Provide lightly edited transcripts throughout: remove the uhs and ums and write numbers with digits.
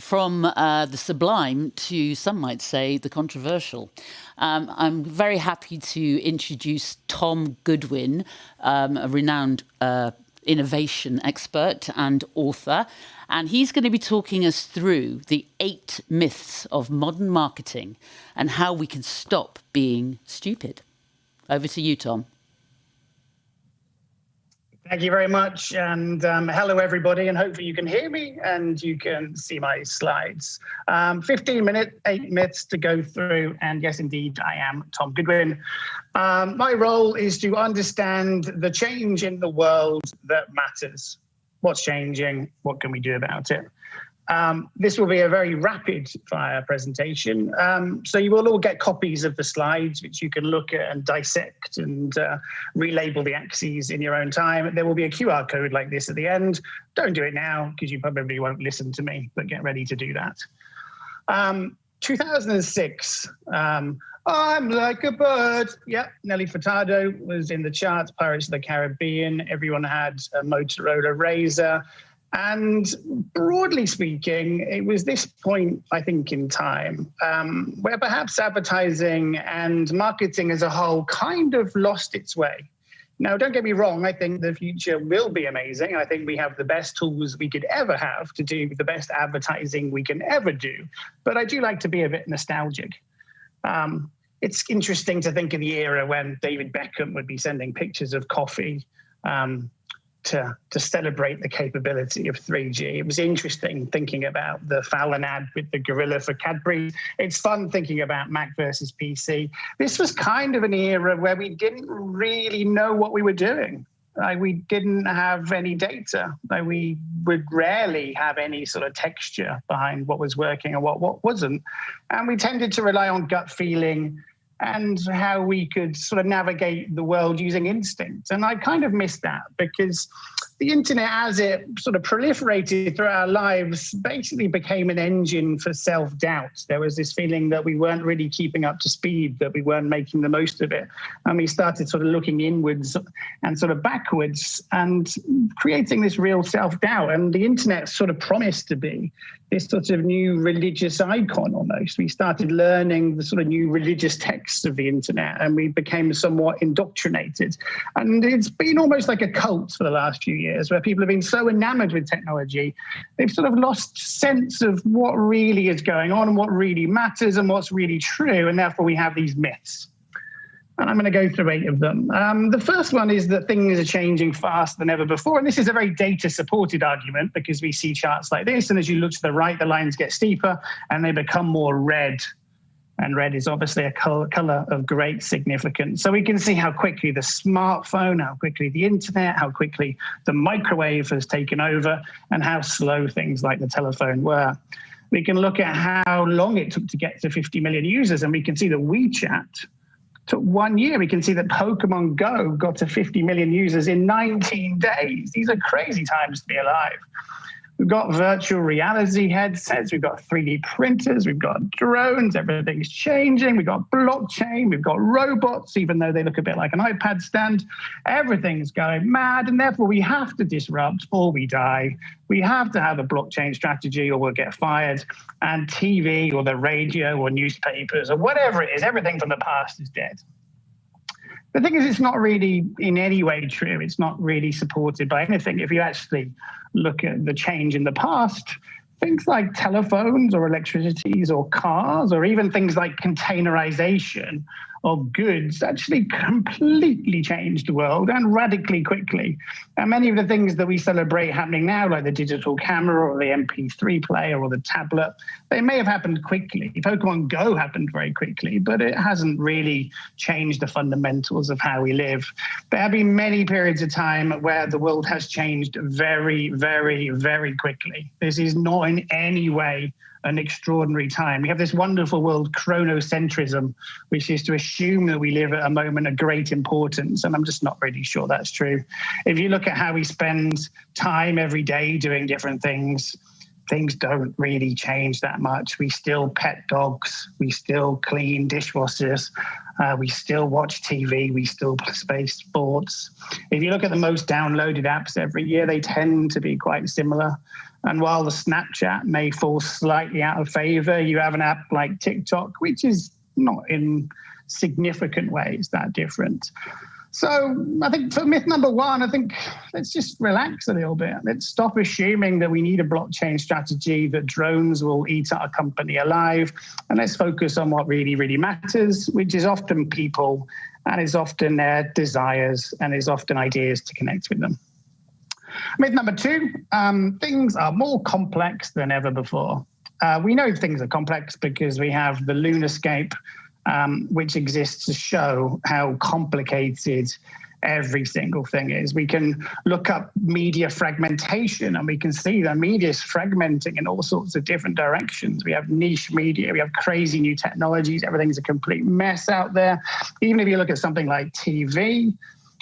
from the sublime to, some might say, the controversial. I'm very happy to introduce Tom Goodwin, a renowned innovation expert and author. And he's going to be talking us through the 8 myths of modern marketing and how we can stop being stupid. Over to you, Tom. Thank you very much, and hello everybody, and hopefully you can hear me and you can see my slides. 15-minute, 8 myths to go through, and yes, indeed, I am Tom Goodwin. My role is to understand the change in the world that matters. What's changing? What can we do about it? This will be a very rapid fire presentation. So you will all get copies of the slides, which you can look at and dissect and relabel the axes in your own time. There will be a QR code like this at the end. Don't do it now because you probably won't listen to me, but get ready to do that. 2006, I'm like a bird. Yep, Nelly Furtado was in the charts, Pirates of the Caribbean. Everyone had a Motorola Razr. And broadly speaking, it was this point, I think, in time where perhaps advertising and marketing as a whole kind of lost its way. Now, don't get me wrong, I think the future will be amazing. I think we have the best tools we could ever have to do the best advertising we can ever do. But I do like to be a bit nostalgic. It's interesting to think of the era when David Beckham would be sending pictures of coffee to celebrate the capability of 3G. It was interesting thinking about the Fallon ad with the gorilla for Cadbury. It's fun thinking about Mac versus PC. This was kind of an era where we didn't really know what we were doing. We didn't have any data. We would rarely have any sort of texture behind what was working and what wasn't. And we tended to rely on gut feeling and how we could sort of navigate the world using instinct. And I kind of missed that because the internet, as it sort of proliferated through our lives, basically became an engine for self-doubt. There was this feeling that we weren't really keeping up to speed, that we weren't making the most of it. And we started sort of looking inwards and sort of backwards and creating this real self-doubt. And the internet sort of promised to be this sort of new religious icon almost. We started learning the sort of new religious texts of the internet, and we became somewhat indoctrinated. And it's been almost like a cult for the last few years, where people have been so enamored with technology, they've sort of lost sense of what really is going on and what really matters and what's really true. And therefore we have these myths. And I'm going to go through 8 of them. The first one is that things are changing faster than ever before. And this is a very data-supported argument because we see charts like this. And as you look to the right, the lines get steeper and they become more red. And red is obviously a color of great significance. So we can see how quickly the smartphone, how quickly the internet, how quickly the microwave has taken over, and how slow things like the telephone were. We can look at how long it took to get to 50 million users, and we can see that WeChat took 1 year. We can see that Pokemon Go got to 50 million users in 19 days. These are crazy times to be alive. We've got virtual reality headsets, we've got 3D printers, we've got drones, everything's changing, we've got blockchain, we've got robots, even though they look a bit like an iPad stand. Everything's going mad, and therefore we have to disrupt or we die. We have to have a blockchain strategy or we'll get fired. And TV or the radio or newspapers or whatever it is, everything from the past is dead. The thing is, it's not really in any way true. It's not really supported by anything. If you actually look at the change in the past, things like telephones or electricities or cars or even things like containerization of goods actually completely changed the world and radically quickly. And many of the things that we celebrate happening now, like the digital camera or the MP3 player or the tablet, they may have happened quickly. Pokemon Go happened very quickly, but it hasn't really changed the fundamentals of how we live. There have been many periods of time where the world has changed very, very, very quickly. This is not in any way an extraordinary time. We have this wonderful word chronocentrism, which is to assume that we live at a moment of great importance. And I'm just not really sure that's true. If you look at how we spend time every day doing different things, things don't really change that much. We still pet dogs, we still clean dishwashers, we still watch TV, we still play sports. If you look at the most downloaded apps every year, they tend to be quite similar. And while the Snapchat may fall slightly out of favor, you have an app like TikTok, which is not in significant ways that different. So I think for myth number one, I think let's just relax a little bit. Let's stop assuming that we need a blockchain strategy, that drones will eat our company alive. And let's focus on what really, really matters, which is often people, and is often their desires, and is often ideas to connect with them. Myth number two, things are more complex than ever before. We know things are complex because we have the lunarscape, which exists to show how complicated every single thing is. We can look up media fragmentation and we can see that media is fragmenting in all sorts of different directions. We have niche media, we have crazy new technologies, everything's a complete mess out there. Even if you look at something like TV,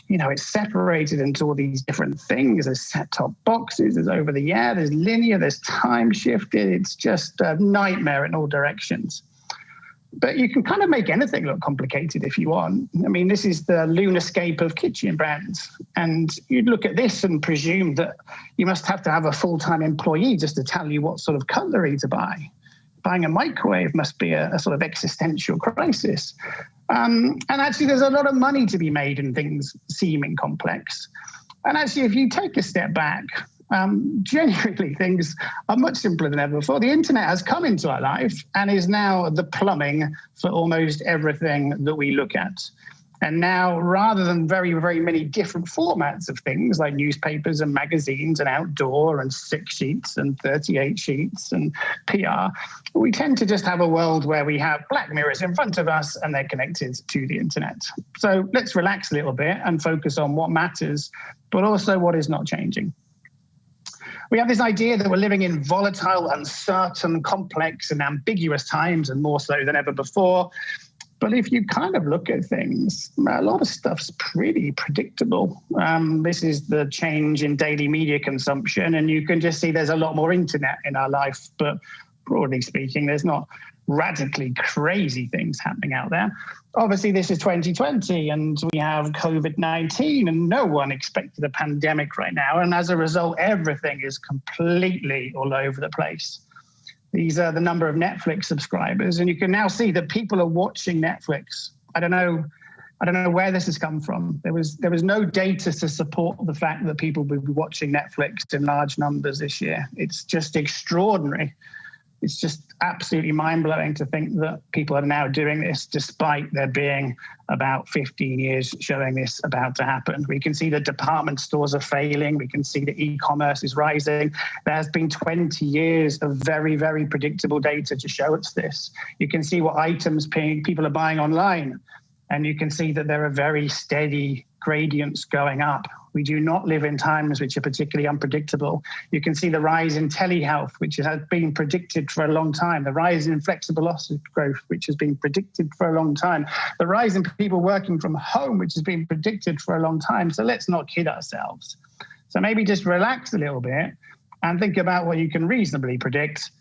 you know, it's separated into all these different things. There's set-top boxes, there's over the air, there's linear, there's time shifted. It's just a nightmare in all directions. But you can kind of make anything look complicated if you want. I mean, this is the lunarscape of kitchen brands. And you'd look at this and presume that you must have to have a full-time employee just to tell you what sort of cutlery to buy. Buying a microwave must be a sort of existential crisis. And actually, there's a lot of money to be made in things seeming complex. And actually, if you take a step back, genuinely, things are much simpler than ever before. The internet has come into our life and is now the plumbing for almost everything that we look at. And now, rather than very, very many different formats of things like newspapers and magazines and outdoor and 6 sheets and 38 sheets and PR, we tend to just have a world where we have black mirrors in front of us and they're connected to the internet. So let's relax a little bit and focus on what matters, but also what is not changing. We have this idea that we're living in volatile, uncertain, complex, and ambiguous times, and more so than ever before. But if you kind of look at things, a lot of stuff's pretty predictable. This is the change in daily media consumption, and you can just see there's a lot more internet in our life. But broadly speaking, there's not radically crazy things happening out there. Obviously, this is 2020 and we have COVID-19 and no one expected a pandemic right now. And as a result, everything is completely all over the place. These are the number of Netflix subscribers. And you can now see that people are watching Netflix. I don't know where this has come from. There was no data to support the fact that people would be watching Netflix in large numbers this year. It's just extraordinary. It's just absolutely mind-blowing to think that people are now doing this despite there being about 15 years showing this about to happen. We can see the department stores are failing. We can see the e-commerce is rising. There's been 20 years of very, very predictable data to show us this. You can see what items people are buying online, and you can see that there are very steady gradients going up. We do not live in times which are particularly unpredictable. You can see the rise in telehealth, which has been predicted for a long time. The rise in flexible office growth, which has been predicted for a long time. The rise in people working from home, which has been predicted for a long time. So let's not kid ourselves. So maybe just relax a little bit and think about what you can reasonably predict,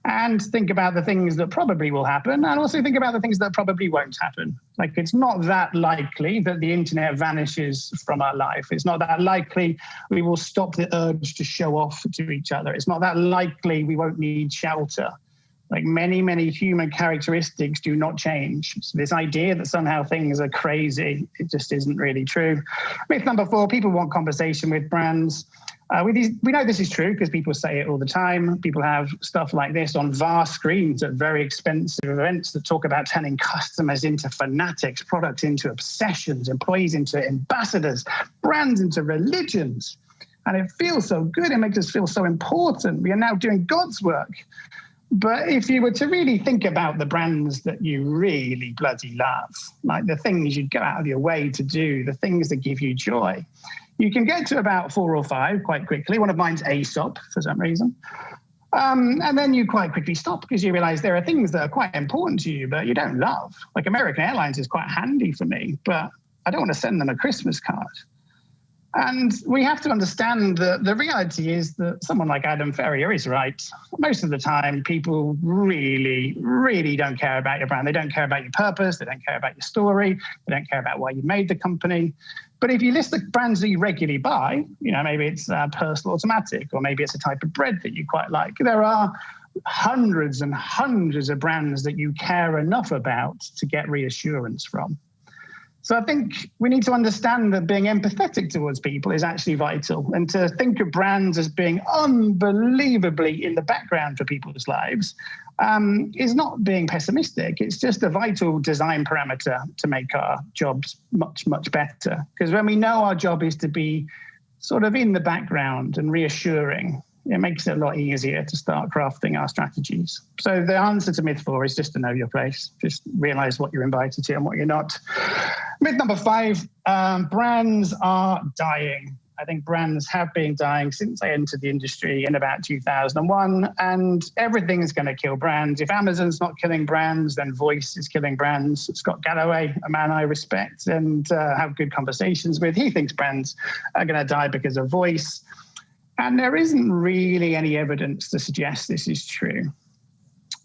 and think about the things that probably will happen, and also think about the things that probably won't happen. Like, it's not that likely that the internet vanishes from our life. It's not that likely we will stop the urge to show off to each other. It's not that likely we won't need shelter. Like, many, many human characteristics do not change. So this idea that somehow things are crazy, it just isn't really true. Myth number 4, people want conversation with brands. We know this is true because people say it all the time. People have stuff like this on vast screens at very expensive events that talk about turning customers into fanatics, products into obsessions, employees into ambassadors, brands into religions. And it feels so good. It makes us feel so important. We are now doing God's work. But if you were to really think about the brands that you really bloody love, like the things you'd go out of your way to do, the things that give you joy, you can get to about 4 or 5 quite quickly. One of mine's Aesop for some reason. And then you quite quickly stop because you realize there are things that are quite important to you, but you don't love. Like American Airlines is quite handy for me, but I don't want to send them a Christmas card. And we have to understand that the reality is that someone like Adam Ferrier is right. Most of the time, people really, really don't care about your brand. They don't care about your purpose. They don't care about your story. They don't care about why you made the company. But if you list the brands that you regularly buy, maybe it's Personal Automatic, or maybe it's a type of bread that you quite like. There are hundreds and hundreds of brands that you care enough about to get reassurance from. So I think we need to understand that being empathetic towards people is actually vital, and to think of brands as being unbelievably in the background for people's lives is not being pessimistic. It's just a vital design parameter to make our jobs much, much better. Because when we know our job is to be sort of in the background and reassuring, it makes it a lot easier to start crafting our strategies. So the answer to myth 4 is just to know your place. Just realize what you're invited to and what you're not. Myth number 5, brands are dying. I think brands have been dying since I entered the industry in about 2001, and everything is going to kill brands. If Amazon's not killing brands, then voice is killing brands. Scott Galloway, a man I respect and have good conversations with, he thinks brands are going to die because of voice. And there isn't really any evidence to suggest this is true.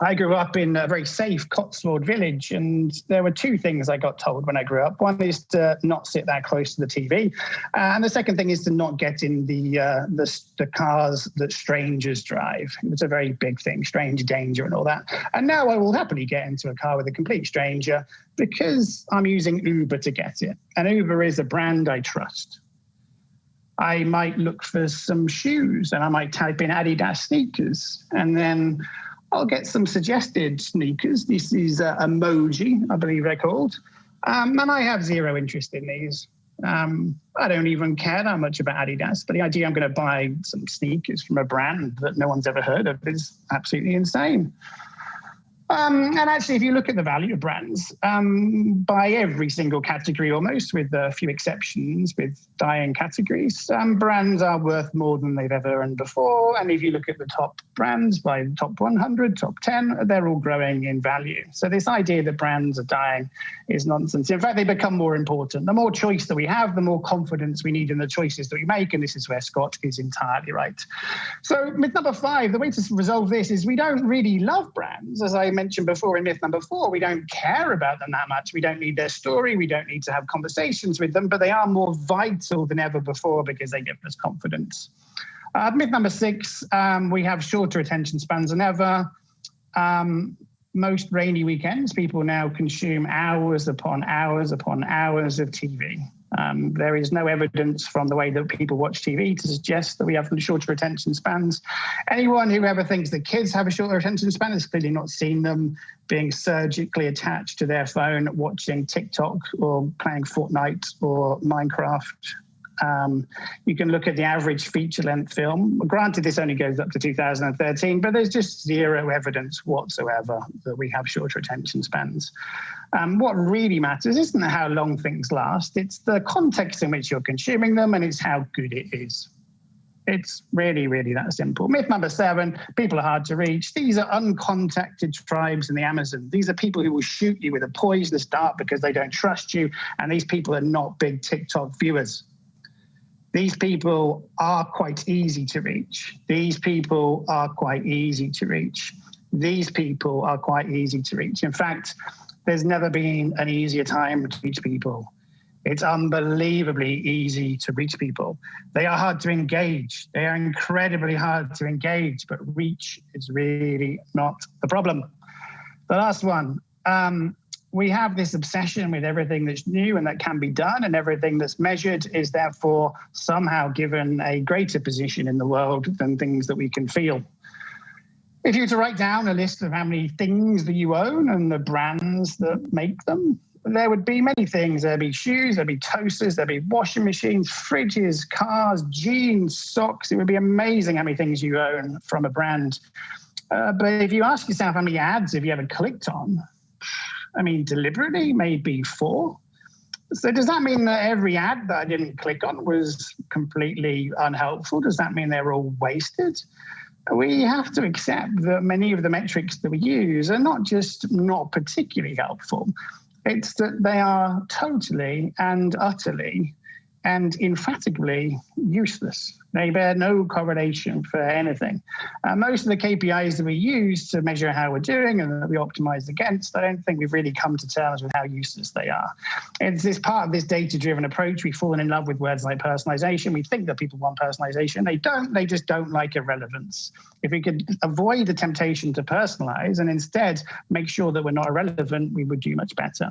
I grew up in a very safe Cotswold village, and there were 2 things I got told when I grew up. One is to not sit that close to the TV, and the second thing is to not get in the cars that strangers drive. It's a very big thing, strange danger and all that. And now I will happily get into a car with a complete stranger because I'm using Uber to get it. And Uber is a brand I trust. I might look for some shoes and I might type in Adidas sneakers, and then I'll get some suggested sneakers. This is Emoji, I believe they're called. And I have zero interest in these. I don't even care that much about Adidas, but the idea I'm going to buy some sneakers from a brand that no one's ever heard of is absolutely insane. And actually, if you look at the value of brands, by every single category almost, with a few exceptions, with dying categories, brands are worth more than they've ever earned before. And if you look at the top brands by the top 100, top 10, they're all growing in value. So this idea that brands are dying is nonsense. In fact, they become more important. The more choice that we have, the more confidence we need in the choices that we make. And this is where Scott is entirely right. So myth number 5, the way to resolve this is we don't really love brands. As I mentioned before in myth number 4, we don't care about them that much. We don't need their story. We don't need to have conversations with them, but they are more vital than ever before because they give us confidence. Myth number 6, we have shorter attention spans than ever. Most rainy weekends, people now consume hours upon hours upon hours of TV. There is no evidence from the way that people watch TV to suggest that we have shorter attention spans. Anyone who ever thinks that kids have a shorter attention span has clearly not seen them being surgically attached to their phone, watching TikTok or playing Fortnite or Minecraft. You can look at the average feature-length film. Granted, this only goes up to 2013, but there's just zero evidence whatsoever that we have shorter attention spans. What really matters isn't how long things last, it's the context in which you're consuming them, and it's how good it is. It's really, really that simple. Myth number 7, people are hard to reach. These are uncontacted tribes in the Amazon. These are people who will shoot you with a poisonous dart because they don't trust you, and these people are not big TikTok viewers. These people are quite easy to reach. These people are quite easy to reach. These people are quite easy to reach. In fact, there's never been an easier time to reach people. It's unbelievably easy to reach people. They are hard to engage. They are incredibly hard to engage, but reach is really not the problem. The last one, we have this obsession with everything that's new and that can be done, and everything that's measured is therefore somehow given a greater position in the world than things that we can feel. If you were to write down a list of how many things that you own and the brands that make them, there would be many things. There'd be shoes, there'd be toasters, there'd be washing machines, fridges, cars, jeans, socks. It would be amazing how many things you own from a brand. But if you ask yourself how many ads have you ever clicked on, I mean, deliberately, maybe 4. So does that mean that every ad that I didn't click on was completely unhelpful? Does that mean they're all wasted? We have to accept that many of the metrics that we use are not just not particularly helpful. It's that they are totally and utterly and emphatically useless. They bear no correlation for anything. Most of the KPIs that we use to measure how we're doing and that we optimize against, I don't think we've really come to terms with how useless they are. It's this part of this data-driven approach. We've fallen in love with words like personalization. We think that people want personalization. They don't. They just don't like irrelevance. If we could avoid the temptation to personalize and instead make sure that we're not irrelevant, we would do much better.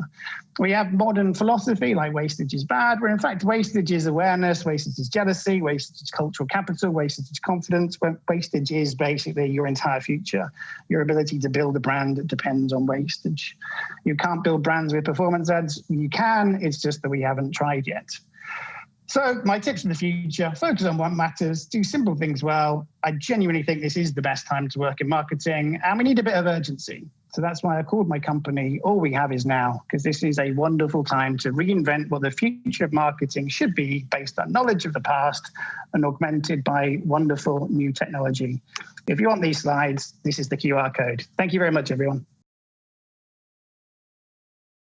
We have modern philosophy like wastage is bad, where in fact wastage is awareness, wastage is jealousy, wastage is cultural capital, wastage is confidence. Wastage is basically your entire future. Your ability to build a brand depends on wastage. You can't build brands with performance ads. You can, it's just that we haven't tried yet. So my tips for the future: focus on what matters, do simple things well. I genuinely think this is the best time to work in marketing, and we need a bit of urgency. So that's why I called my company All We Have Is Now, because this is a wonderful time to reinvent what the future of marketing should be, based on knowledge of the past and augmented by wonderful new technology. If you want these slides, this is the QR code. Thank you very much, everyone.